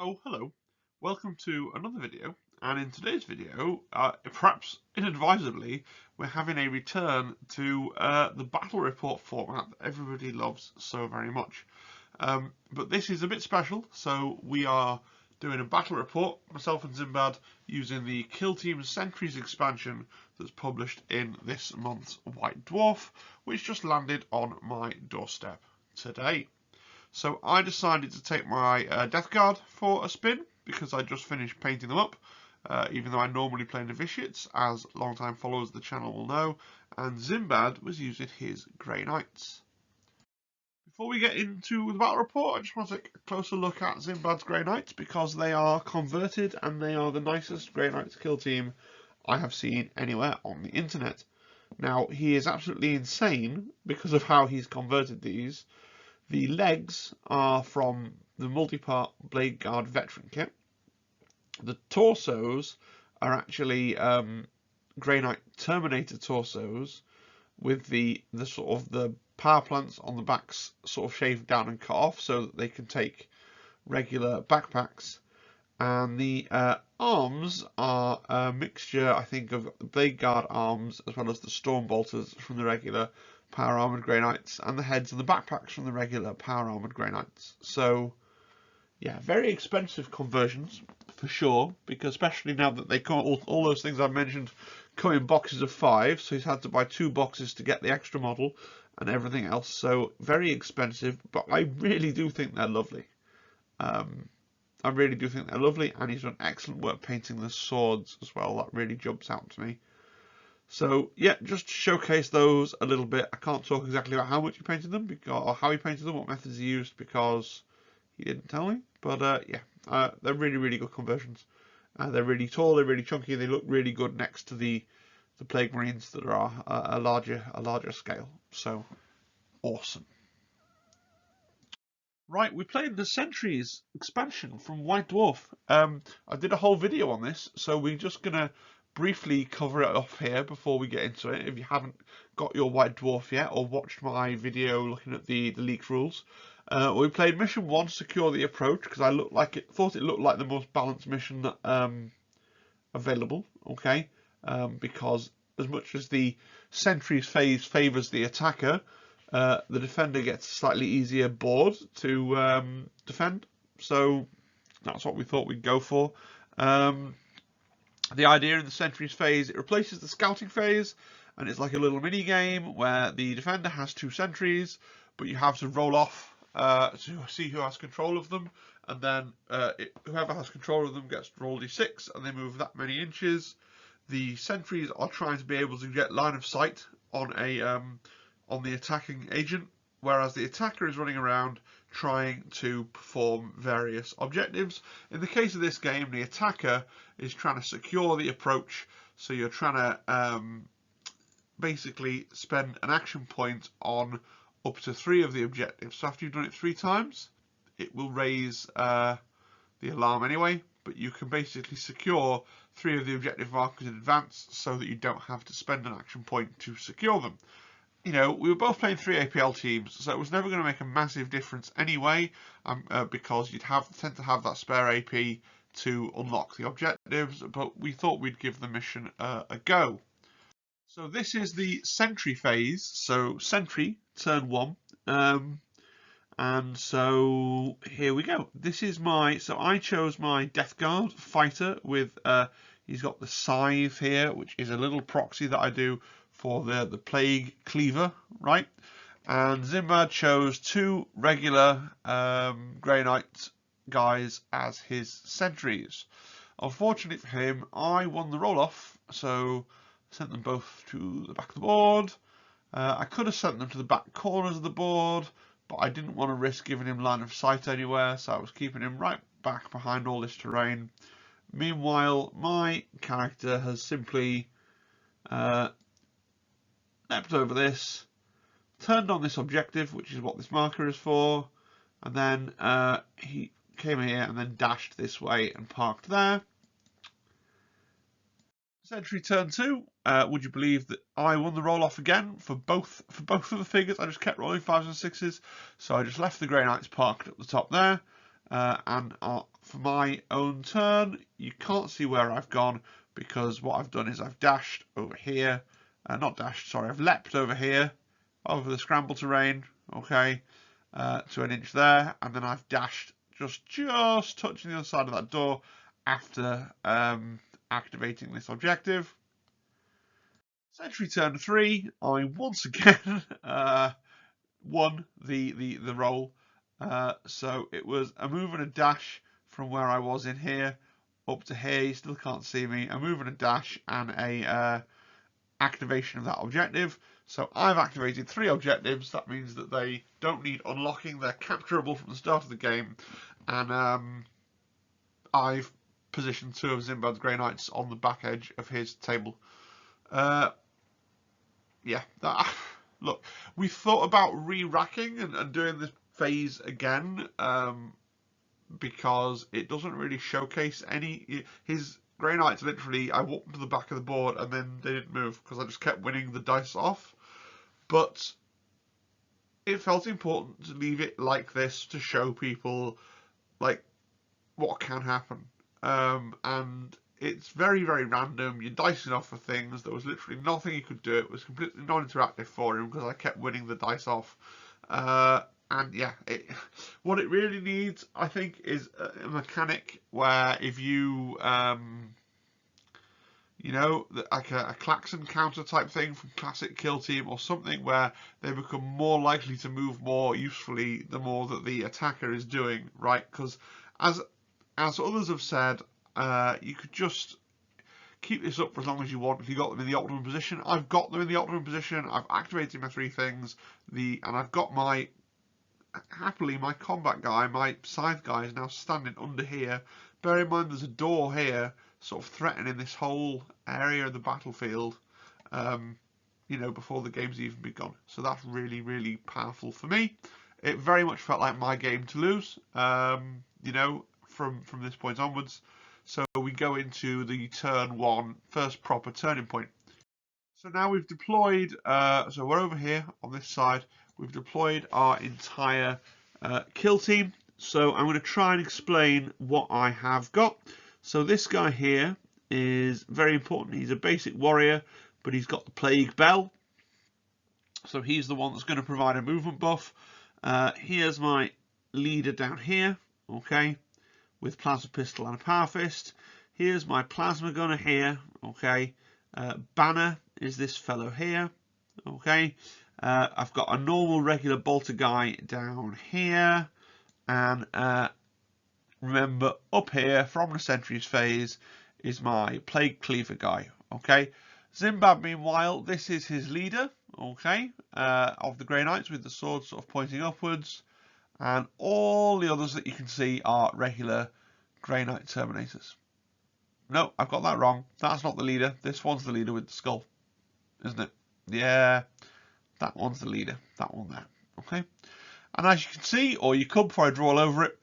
Oh, hello. Welcome to another video. And in today's video, perhaps inadvisably, we're having a return to the battle report format that everybody loves so very much. But this is a bit special, so we are doing a battle report, myself and Zimbad, using the Kill Team Sentries expansion that's published in this month's White Dwarf, which just landed on my doorstep today. So I decided to take my Death Guard for a spin because I just finished painting them up, even though I normally play novitiates, as long-time followers of the channel will know, and Zimbad was using his Grey Knights. Before we get into the battle report, I just want to take a closer look at Zimbad's Grey Knights because they are converted and they are the nicest Grey Knights kill team I have seen anywhere on the internet. Now, he is absolutely insane because of how he's converted these. The legs are from the multi-part Blade Guard veteran kit. The torsos are actually Grey Knight Terminator torsos with the sort of the power plants on the backs sort of shaved down and cut off so that they can take regular backpacks. And the arms are a mixture, I think, of the Blade Guard arms as well as the Storm Bolters from the regular Power Armoured Grey Knights, and the heads and the backpacks from the regular Power Armoured Grey Knights. So, yeah, very expensive conversions for sure, because especially now that they come, all those things I mentioned come in boxes of 5, so he's had to buy 2 boxes to get the extra model and everything else. So, very expensive, but I really do think they're lovely. I really do think they're lovely, and he's done excellent work painting the swords as well. That really jumps out to me. So yeah, just to showcase those a little bit. I can't talk exactly about how much he painted them, or how he painted them, what methods he used, because he didn't tell me. But yeah, they're really, really good conversions. They're really tall, they're really chunky, they look really good next to the Plague Marines that are a larger scale. So awesome. Right, we played the Sentries expansion from White Dwarf. I did a whole video on this, so we're just gonna briefly cover it off here before we get into it. If you haven't got your White Dwarf yet or watched my video looking at the leaked rules, we played mission 1, secure the approach, because I thought it looked like the most balanced mission available. Okay, because as much as the Sentries phase favours the attacker, the defender gets a slightly easier board to defend, so that's what we thought we'd go for. The idea in the Sentries phase, it replaces the scouting phase, and it's like a little mini game where the defender has 2 sentries, but you have to roll off to see who has control of them, and then whoever has control of them gets to roll d6, and they move that many inches. The sentries are trying to be able to get line of sight on on the attacking agent, whereas the attacker is running around trying to perform various objectives. In the case of this game, the attacker is trying to secure the approach, so you're trying to basically spend an action point on up to 3 of the objectives. So after you've done it 3 times, it will raise the alarm anyway, but you can basically secure 3 of the objective markers in advance so that you don't have to spend an action point to secure them. You know, we were both playing 3 APL teams, so it was never going to make a massive difference anyway, because you'd tend to have that spare AP to unlock the objectives, but we thought we'd give the mission a go. So this is the Sentry phase, so Sentry, turn 1, and so here we go. This is so I chose my Death Guard fighter with, he's got the scythe here, which is a little proxy that I do for the Plague Cleaver, right? And Zimbad chose 2 regular Grey Knight guys as his sentries. Unfortunately for him, I won the roll-off, so I sent them both to the back of the board. I could have sent them to the back corners of the board, but I didn't want to risk giving him line of sight anywhere, so I was keeping him right back behind all this terrain. Meanwhile, my character has simply leapt over this, turned on this objective, which is what this marker is for, and then he came here and then dashed this way and parked there. Sentry turn 2. Would you believe that I won the roll off again for both of the figures? I just kept rolling 5s and 6s, so I just left the Grey Knights parked at the top there, and for my own turn. You can't see where I've gone because what I've done is I've dashed over here. Not dashed, sorry, I've leapt over here, over the scramble terrain, okay, to an inch there, and then I've dashed just touching the other side of that door after activating this objective. Sentry turn 3, I once again won the roll. So it was a move and a dash from where I was in here up to here. You still can't see me. A move and a dash and a activation of that objective. So I've activated 3 objectives. That means that they don't need unlocking. They're capturable from the start of the game. And I've positioned 2 of Zimbab's Grey Knights on the back edge of his table. Yeah, look, we thought about re-racking and doing this phase again because it doesn't really showcase any. His Grey Knights literally, I walked to the back of the board and then they didn't move because I just kept winning the dice off. But it felt important to leave it like this to show people like what can happen. And it's very, very random. You're dicing off for things. There was literally nothing you could do. It was completely non-interactive for him because I kept winning the dice off. And yeah, what it really needs, I think, is a mechanic where if you, you know, like a klaxon counter type thing from Classic Kill Team or something where they become more likely to move more usefully the more that the attacker is doing, right? Because as others have said, you could just keep this up for as long as you want if you got them in the optimum position. I've got them in the optimum position. I've activated my 3 things. And I've got happily my combat guy, my scythe guy, is now standing under here. Bear in mind there's a door here, sort of threatening this whole area of the battlefield. You know, before the game's even begun. So that's really, really powerful for me. It very much felt like my game to lose. You know, from this point onwards. So we go into the turn 1, first proper turning point. So now we've deployed, so we're over here on this side, we've deployed our entire kill team. So I'm going to try and explain what I have got. So this guy here is very important. He's a basic warrior, but he's got the Plague Bell. So he's the one that's going to provide a movement buff. Here's my leader down here, okay, with Plasma Pistol and a Power Fist. Here's my Plasma Gunner here, okay. Banner is this fellow here, okay. I've got a normal regular bolter guy down here, and remember up here from the Sentries phase is my Plague Cleaver guy, okay. Zimbab, meanwhile, this is his leader, okay, of the Grey Knights with the sword sort of pointing upwards. And all the others that you can see are regular Grey Knight Terminators. No, I've got that wrong. That's not the leader. This one's the leader with the skull, isn't it? Yeah, that one's the leader. That one there. Okay. And as you can see, or you could before I draw all over it,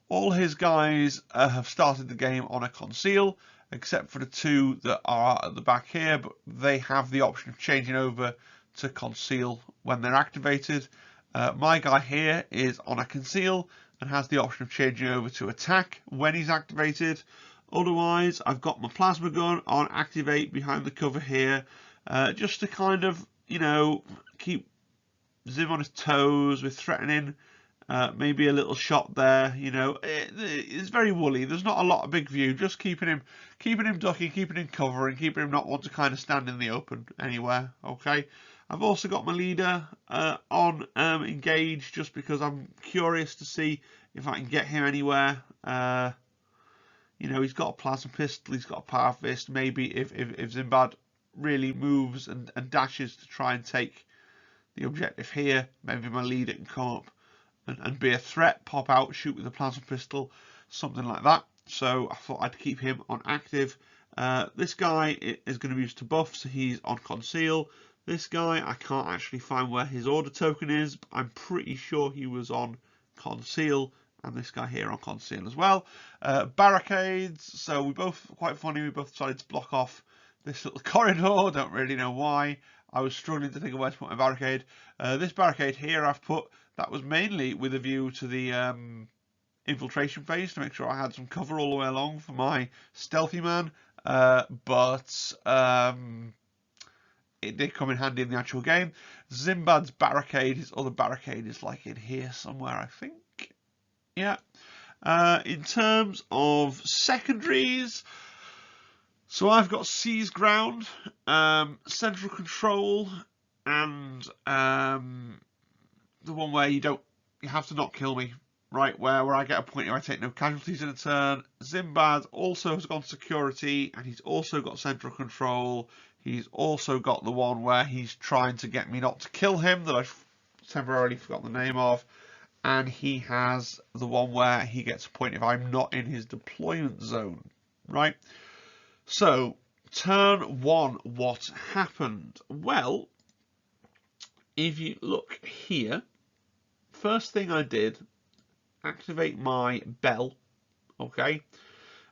all his guys have started the game on a conceal, except for the 2 that are at the back here, but they have the option of changing over to conceal when they're activated. My guy here is on a conceal and has the option of changing over to attack when he's activated. Otherwise, I've got my plasma gun on activate behind the cover here, just to kind of, you know, keep Zim on his toes with threatening. Maybe a little shot there, you know. It's very woolly. There's not a lot of big view. Just keeping him ducking, keeping him covering, keeping him not want to kind of stand in the open anywhere. Okay. I've also got my leader on engage just because I'm curious to see if I can get him anywhere. You know, he's got a plasma pistol, he's got a power fist. Maybe if Zimbad really moves and dashes to try and take the objective here, maybe my leader can come up and be a threat, pop out, shoot with a plasma pistol, something like that. So I thought I'd keep him on active. This guy is going to be used to buff, so he's on conceal. This guy, I can't actually find where his order token is, but I'm pretty sure he was on conceal, and this guy here on conceal as well. Barricades, so we both, quite funny, we both decided to block off this little corridor, don't really know why. I was struggling to think of where to put my barricade. This barricade here I've put, that was mainly with a view to the infiltration phase to make sure I had some cover all the way along for my stealthy man, but it did come in handy in the actual game. Zimbad's barricade, his other barricade, is like in here somewhere, I think. Yeah. In terms of secondaries, so I've got Seize Ground, Central Control, and the one where you have to not kill me, right? Where I get a point if I take no casualties in a turn. Zimbad also has got Security, and he's also got Central Control. He's also got the one where he's trying to get me not to kill him, that I've temporarily forgotten the name of. And he has the one where he gets a point if I'm not in his deployment zone, right? So, turn 1, what happened? Well, if you look here, first thing I did, activate my bell, okay?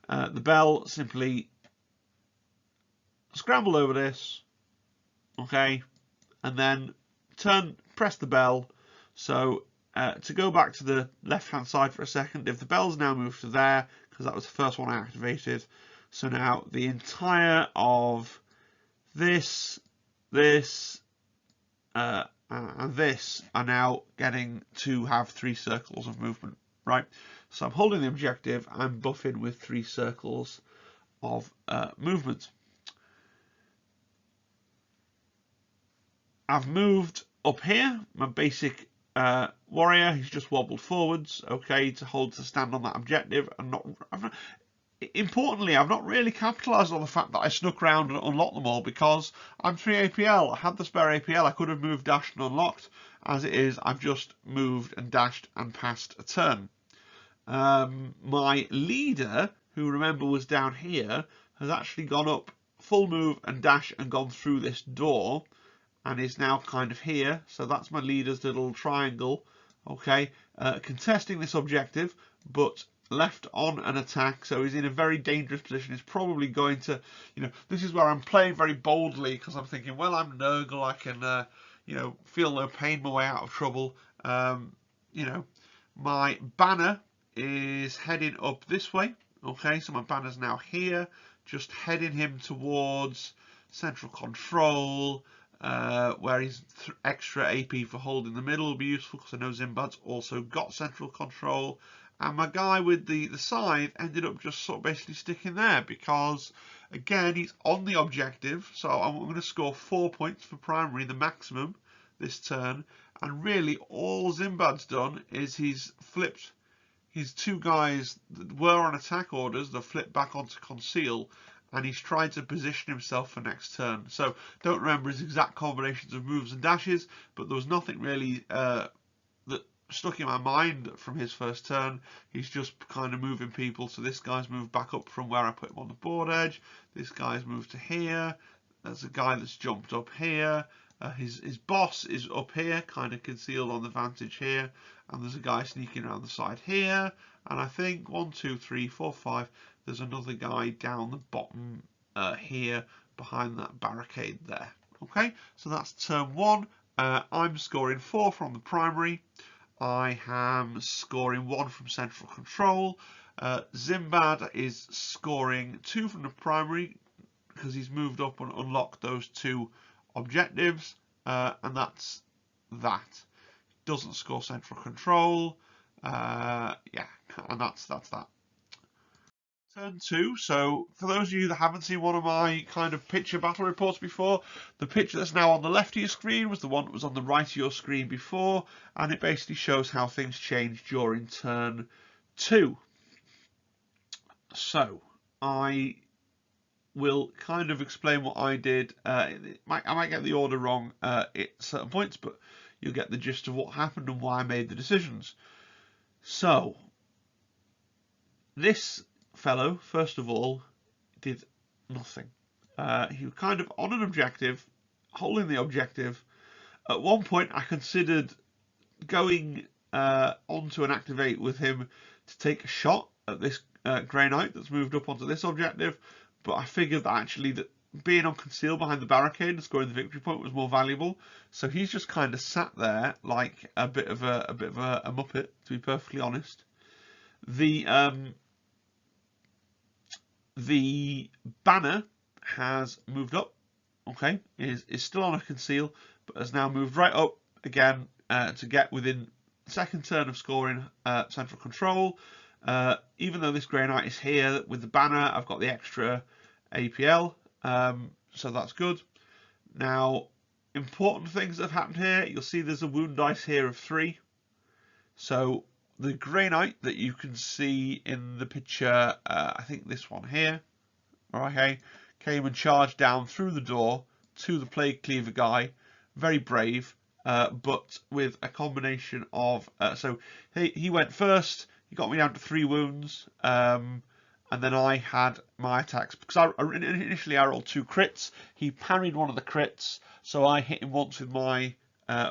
The bell simply scramble over this, okay? And then press the bell. So, to go back to the left-hand side for a second, if the bell's now moved to there, because that was the first one I activated, so now the entire of this, and this are now getting to have 3 circles of movement, right? So I'm holding the objective, I'm buffing with 3 circles of movement. I've moved up here, my basic warrior, he's just wobbled forwards, okay, to stand on that objective, and importantly, I've not really capitalised on the fact that I snuck around and unlocked them all, because I'm 3 APL. I had the spare APL. I could have moved, dashed and unlocked. As it is, I've just moved and dashed and passed a turn. My leader, who remember was down here, has actually gone up full move and dash and gone through this door, and is now kind of here. So that's my leader's little triangle, okay, contesting this objective, but left on an attack, so he's in a very dangerous position. He's probably going to, this is where I'm playing very boldly, because I'm thinking, well, I'm Nurgle, I can, feel no pain my way out of trouble. My banner is heading up this way, okay, so my banner's now here, just heading him towards Central Control, where his extra AP for holding the middle will be useful, because I know Zimbad's also got Central Control. And my guy with the scythe ended up just sort of basically sticking there, because, again, he's on the objective. So I'm going to score 4 points for primary, the maximum, this turn. And really, all Zimbad's done is he's flipped his 2 guys that were on attack orders, they've flipped back onto conceal, and he's trying to position himself for next turn. So don't remember his exact combinations of moves and dashes, but there was nothing really that stuck in my mind from his first turn. He's just kind of moving people. So this guy's moved back up from where I put him on the board edge. This guy's moved to here. There's a guy that's jumped up here. His boss is up here, kind of concealed on the vantage here. And there's a guy sneaking around the side here. And I think 1, 2, 3, 4, 5. There's another guy down the bottom here behind that barricade there. Okay, so that's turn 1. I'm scoring 4 from the primary. I am scoring 1 from Central Control. Zimbad is scoring 2 from the primary, because he's moved up and unlocked those 2 objectives, and that's that. Doesn't score Central Control. Yeah, and that's that. Turn 2. So for those of you that haven't seen one of my kind of picture battle reports before, the picture that's now on the left of your screen was the one that was on the right of your screen before, and it basically shows how things change during turn 2. So I will kind of explain what I did. I might get the order wrong at certain points, but you'll get the gist of what happened and why I made the decisions. So this fellow, first of all, did nothing. He was kind of on an objective, holding the objective. At one point, I considered going onto an activate with him to take a shot at this Grey Knight that's moved up onto this objective, but I figured that actually that being on conceal behind the barricade and scoring the victory point was more valuable. So he's just kind of sat there like a bit of a muppet, to be perfectly honest. The banner has moved up. Okay, is still on a conceal, but has now moved right up again to get within second turn of scoring central control. Even though this Grey Knight is here with the banner, I've got the extra APL, so that's good. Now, important things that have happened here. You'll see there's a wound dice here of 3. So the Grey Knight that you can see in the picture, I think this one here, okay, came and charged down through the door to the Plague Cleaver guy. Very brave, but with a combination of... so he went first, he got me down to 3 wounds, and then I had my attacks. Because initially I rolled 2 crits, he parried one of the crits, so I hit him once with my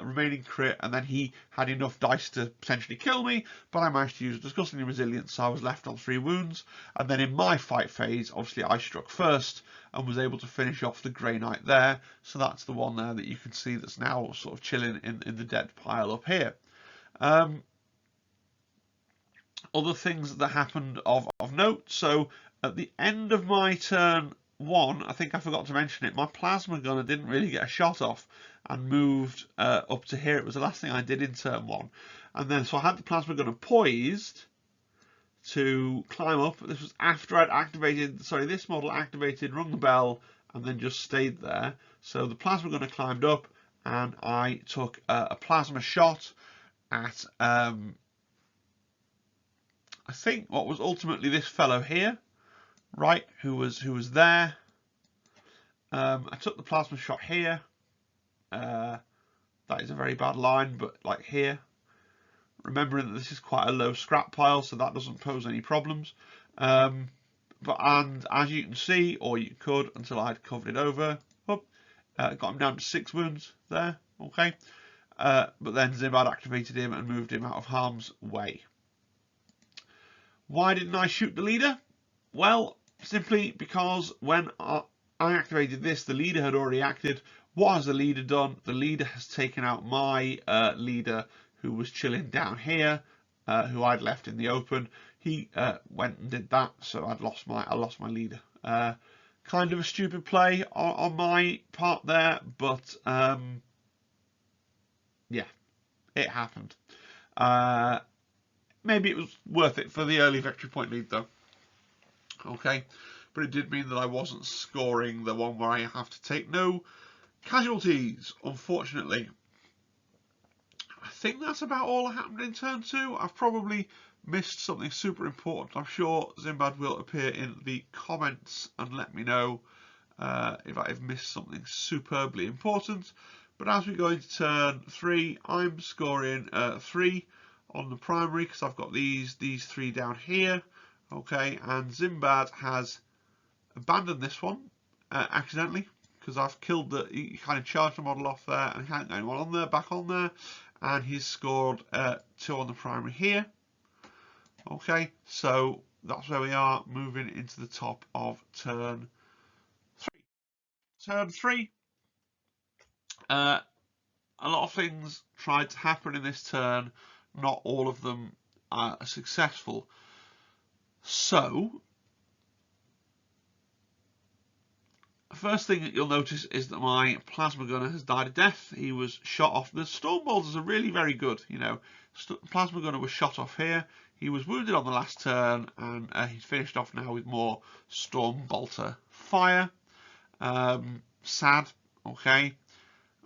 remaining crit, and then he had enough dice to potentially kill me, but I managed to use disgustingly resilience, so I was left on 3 wounds. And then in my fight phase, obviously I struck first and was able to finish off the Grey Knight there. So that's the one there that you can see that's now sort of chilling in the dead pile up here. Other things that happened of note. So at the end of my turn 1, I think I forgot to mention it, my plasma gunner didn't really get a shot off and moved up to here. It was the last thing I did in turn 1. And then, so I had the plasma gunner poised to climb up. This was after I'd activated, sorry, this model activated, rung the bell, and then just stayed there. So the plasma gunner climbed up, and I took a plasma shot at, I think, what was ultimately this fellow here, right, who was there. I took the plasma shot here. That is a very bad line, but like here, remembering that this is quite a low scrap pile, so that doesn't pose any problems. And as you can see, or you could until I'd covered it over, got him down to 6 wounds there. Okay, but then Zimbad activated him and moved him out of harm's way. Why didn't I shoot the leader? Well, simply because when I activated this, the leader had already acted. What has the leader done? The leader has taken out my leader, who was chilling down here, who I'd left in the open. He went and did that, so I lost my leader. Kind of a stupid play on my part there, but yeah, it happened. Maybe it was worth it for the early victory point lead, though. Okay, but it did mean that I wasn't scoring the one where I have to take no casualties, unfortunately. I think that's about all that happened in turn 2. I've probably missed something super important. I'm sure Zimbad will appear in the comments and let me know if I've missed something superbly important. But as we go into turn 3, I'm scoring 3 on the primary because I've got these 3 down here. Okay, and Zimbad has abandoned this one accidentally because I've killed he kind of charged the model off there and he hadn't got anyone on there, back on there, and he's scored 2 on the primary here. Okay, so that's where we are, moving into the top of turn 3. Turn 3, a lot of things tried to happen in this turn, not all of them are successful. So, first thing that you'll notice is that my plasma gunner has died a death. He was shot off. The storm bolters are really very good, you know. Plasma gunner was shot off here. He was wounded on the last turn, and he's finished off now with more storm bolter fire. Sad. Okay.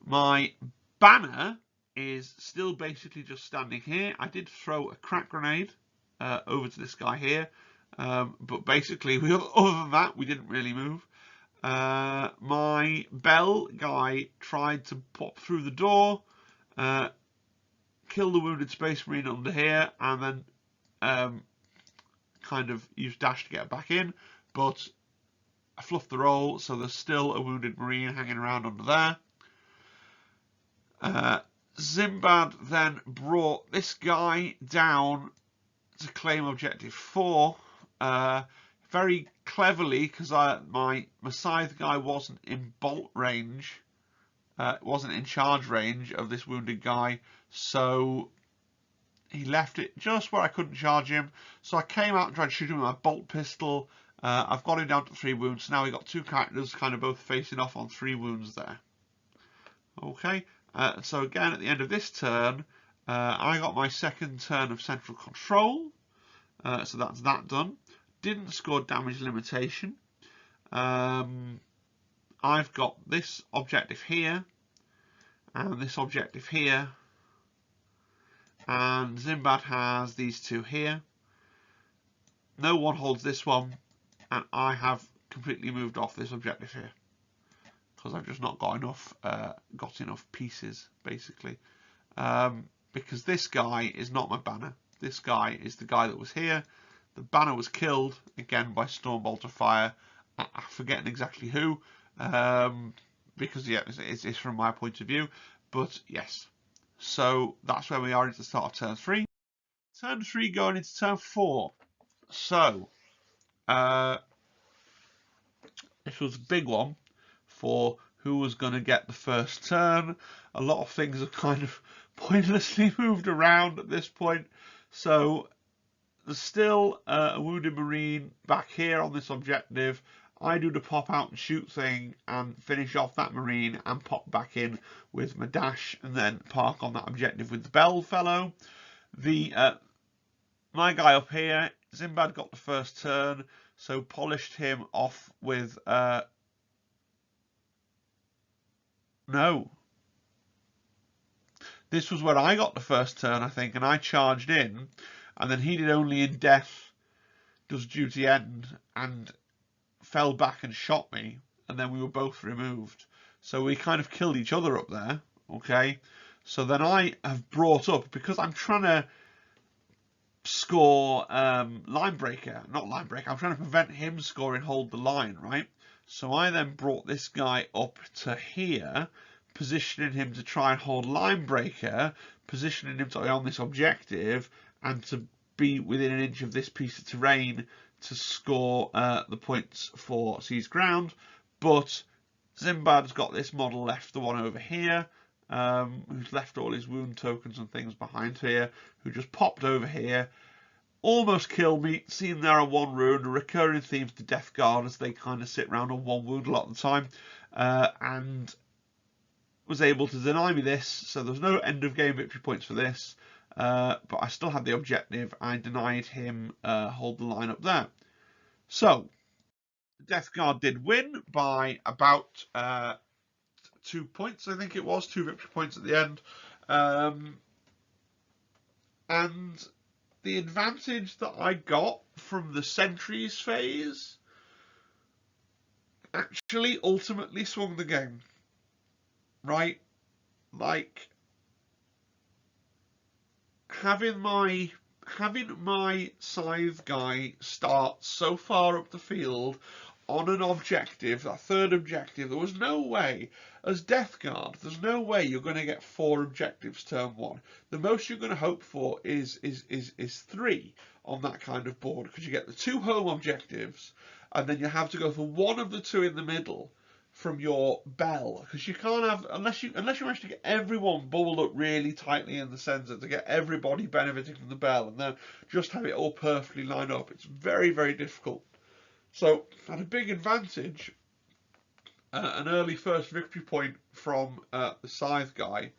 My banner is still basically just standing here. I did throw a crack grenade over to this guy here, but basically, other than that, we didn't really move. My bell guy tried to pop through the door, kill the wounded Space Marine under here, and then kind of use dash to get back in, but I fluffed the roll, so there's still a wounded Marine hanging around under there. Zimbad then brought this guy down to claim objective 4. Very cleverly, because my scythe guy wasn't in bolt range, wasn't in charge range of this wounded guy, so he left it just where I couldn't charge him. So I came out and tried to shoot him with my bolt pistol. I've got him down to 3 wounds. So now we've got 2 characters kind of both facing off on 3 wounds there. Okay, so again at the end of this turn, I got my second turn of central control. So that's that done. Didn't score damage limitation. I've got this objective here, and this objective here, and Zimbad has these 2 here. No one holds this one, and I have completely moved off this objective here because I've just not got enough pieces, basically. Because this guy is not my banner. This guy is the guy that was here. The banner was killed again by Stormbolter fire. I'm forgetting exactly who, because yeah, it's from my point of view. But yes, so that's where we are into the start of turn 3. Turn 3 going into turn 4. So this was a big one for who was going to get the first turn. A lot of things have kind of pointlessly moved around at this point. So there's still a wounded marine back here on this objective. I do the pop out and shoot thing and finish off that marine and pop back in with my dash and then park on that objective with the bell fellow. My guy up here, Zimbad, got the first turn, so polished him off with no. This was where I got the first turn, I think, and I charged in, and then he did only in death does duty end and fell back and shot me, and then we were both removed. So we kind of killed each other up there, okay? So then I have brought up, because I'm trying to score line breaker, not line breaker, I'm trying to prevent him scoring hold the line, right? So I then brought this guy up to here, positioning him to try and hold line breaker, positioning him to be on this objective, and to be within an inch of this piece of terrain to score the points for seized ground. But Zimbad's got this model left, the one over here, who's left all his wound tokens and things behind here, who just popped over here, almost killed me, seen there on 1 wound, a recurring theme to Death Guard as they kind of sit around on 1 wound a lot of the time, and was able to deny me this, so there's no end of game victory points for this, but I still had the objective. I denied him hold the line up there. So the Death Guard did win by about 2 points, I think it was, 2 victory points at the end. And the advantage that I got from the Sentries phase actually ultimately swung the game. Right? Like, having my scythe guy start so far up the field on an objective, that 3rd objective, there was no way, as Death Guard, there's no way you're going to get 4 objectives turn 1. The most you're going to hope for is 3 on that kind of board, because you get the 2 home objectives, and then you have to go for 1 of the 2 in the middle from your bell, because you can't have, unless you manage to get everyone bubbled up really tightly in the centre to get everybody benefiting from the bell, and then just have it all perfectly lined up. It's very, very difficult. So had a big advantage, an early first victory point from the Scythe guy.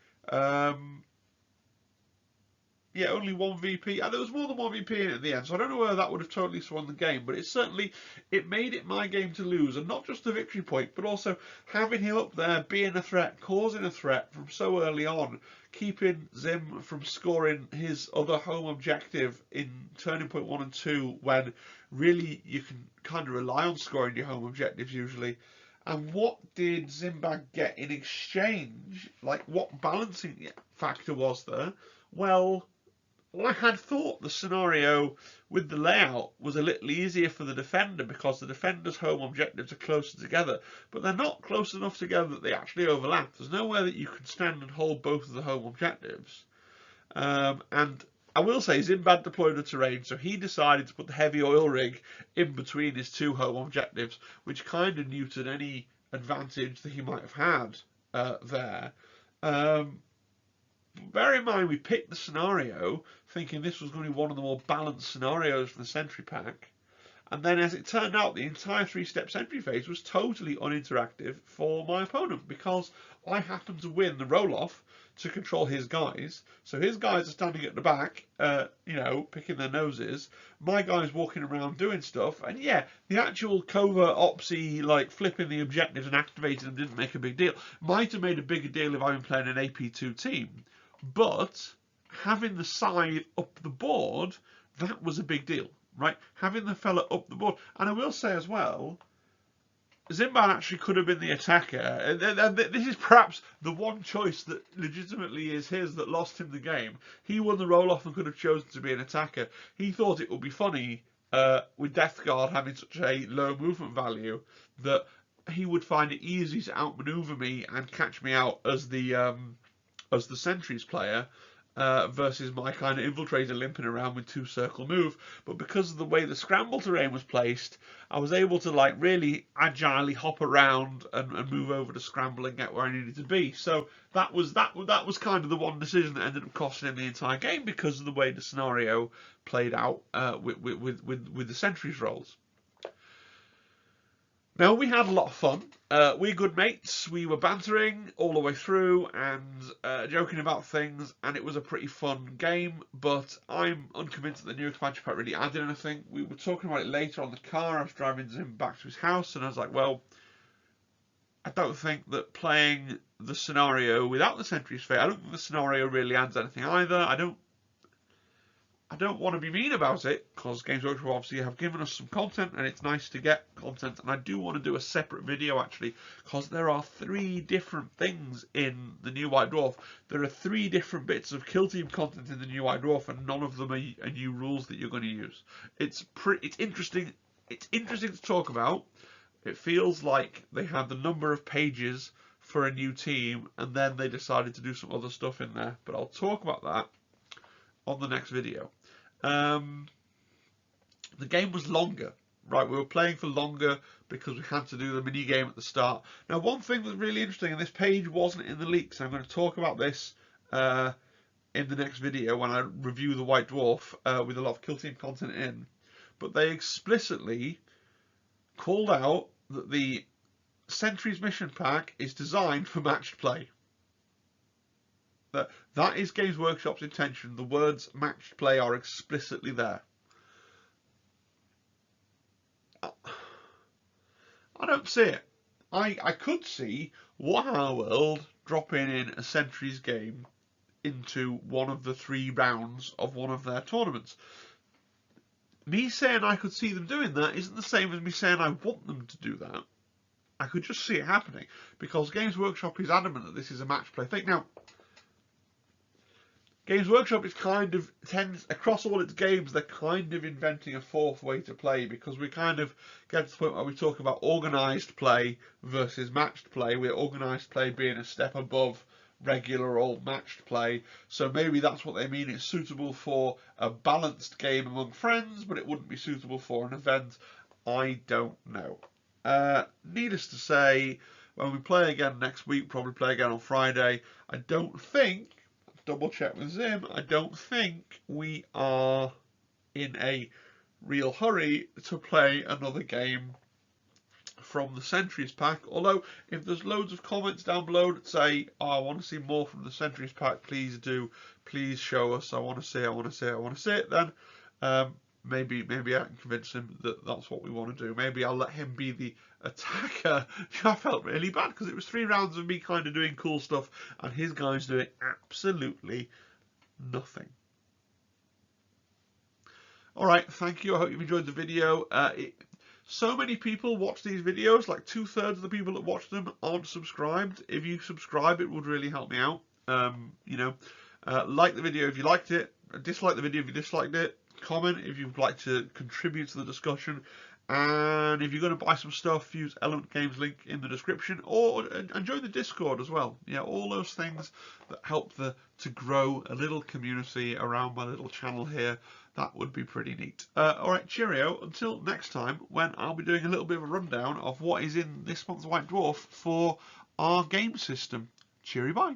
Yeah, only 1 VP, and there was more than 1 VP in it at the end, so I don't know whether that would have totally swung the game, but it made it my game to lose, and not just the victory point, but also having him up there, being a threat, causing a threat from so early on, keeping Zim from scoring his other home objective in turning point 1 and 2, when really you can kind of rely on scoring your home objectives usually. And what did Zimbag get in exchange? Like, what balancing factor was there? Well, I had thought the scenario with the layout was a little easier for the defender, because the defender's home objectives are closer together, but they're not close enough together that they actually overlap. There's nowhere that you can stand and hold both of the home objectives. And I will say Zimbad deployed the terrain, so he decided to put the heavy oil rig in between his 2 home objectives, which kind of neutered any advantage that he might have had there. bear in mind we picked the scenario thinking this was going to be one of the more balanced scenarios for the Sentry pack. And then, as it turned out, the entire three-step Sentry phase was totally uninteractive for my opponent because I happened to win the roll-off to control his guys. So his guys are standing at the back, picking their noses. My guy's walking around doing stuff. And yeah, the actual covert opsy, like flipping the objectives and activating them didn't make a big deal. Might have made a bigger deal if I'd been playing an AP2 team. But having the side up the board, that was a big deal. Right, having the fella up the board, and I will say as well, Zimban actually could have been the attacker. And this is perhaps the one choice that legitimately is his that lost him the game. He won the roll-off and could have chosen to be an attacker. He thought it would be funny with Death Guard having such a low movement value that he would find it easy to outmaneuver me and catch me out as the Sentries player. Versus my kind of infiltrator limping around with 2-circle move. But because of the way the scramble terrain was placed, I was able to like really agilely hop around and move over to scramble and get where I needed to be. So that was kind of the one decision that ended up costing him the entire game because of the way the scenario played out with the Sentries rolls. Now, we had a lot of fun. We're good mates. We were bantering all the way through and joking about things, and it was a pretty fun game, but I'm unconvinced that the new expansion pack really added anything. We were talking about it later on the car. I was driving him back to his house, and I was like, well, I don't think that playing the scenario without the Sentries Fate, I don't think the scenario really adds anything either. I don't want to be mean about it, because Games Workshop obviously have given us some content, and it's nice to get content, and I do want to do a separate video, actually, because there are 3 different things in the new White Dwarf. There are 3 different bits of Kill Team content in the new White Dwarf, and none of them are new rules that you're going to use. It's interesting. It's interesting to talk about. It feels like they had the number of pages for a new team, and then they decided to do some other stuff in there, but I'll talk about that on the next video. The game was longer, right? We were playing for longer because we had to do the mini game at the start. Now, one thing that's really interesting, and this page wasn't in the leaks, I'm going to talk about this in the next video when I review the White Dwarf with a lot of Kill Team content in. But they explicitly called out that the Sentries mission pack is designed for matched play. That is Games Workshop's intention. The words matched play are explicitly there. I don't see it. I could see Warhammer World dropping in a Sentries game into one of the 3 rounds of one of their tournaments. Me saying I could see them doing that isn't the same as me saying I want them to do that. I could just see it happening because Games Workshop is adamant that this is a match play thing. Now, Games Workshop is kind of across all its games, they're kind of inventing a 4th way to play because we kind of get to the point where we talk about organised play versus matched play, with organised play being a step above regular old matched play. So maybe that's what they mean. It's suitable for a balanced game among friends, but it wouldn't be suitable for an event. I don't know. Needless to say, when we play again next week, probably play again on Friday, I don't think, double check with Zim, I don't think we are in a real hurry to play another game from the Sentries pack. Although, if there's loads of comments down below that say, oh, I want to see more from the Sentries pack, please do, please show us, I want to see it, then maybe I can convince him that that's what we want to do. Maybe I'll let him be the attacker. I felt really bad because it was 3 rounds of me kind of doing cool stuff and his guys doing absolutely nothing. Alright, thank you. I hope you've enjoyed the video. So many people watch these videos, like 2/3 of the people that watch them aren't subscribed. If you subscribe, it would really help me out. Like the video if you liked it, dislike the video if you disliked it, comment if you'd like to contribute to the discussion, and if you're going to buy some stuff, use Element Games link in the description, and join the Discord as well. Yeah, all those things that help to grow a little community around my little channel here. That would be pretty neat. Alright, cheerio. Until next time, when I'll be doing a little bit of a rundown of what is in this month's White Dwarf for our game system. Cheery bye.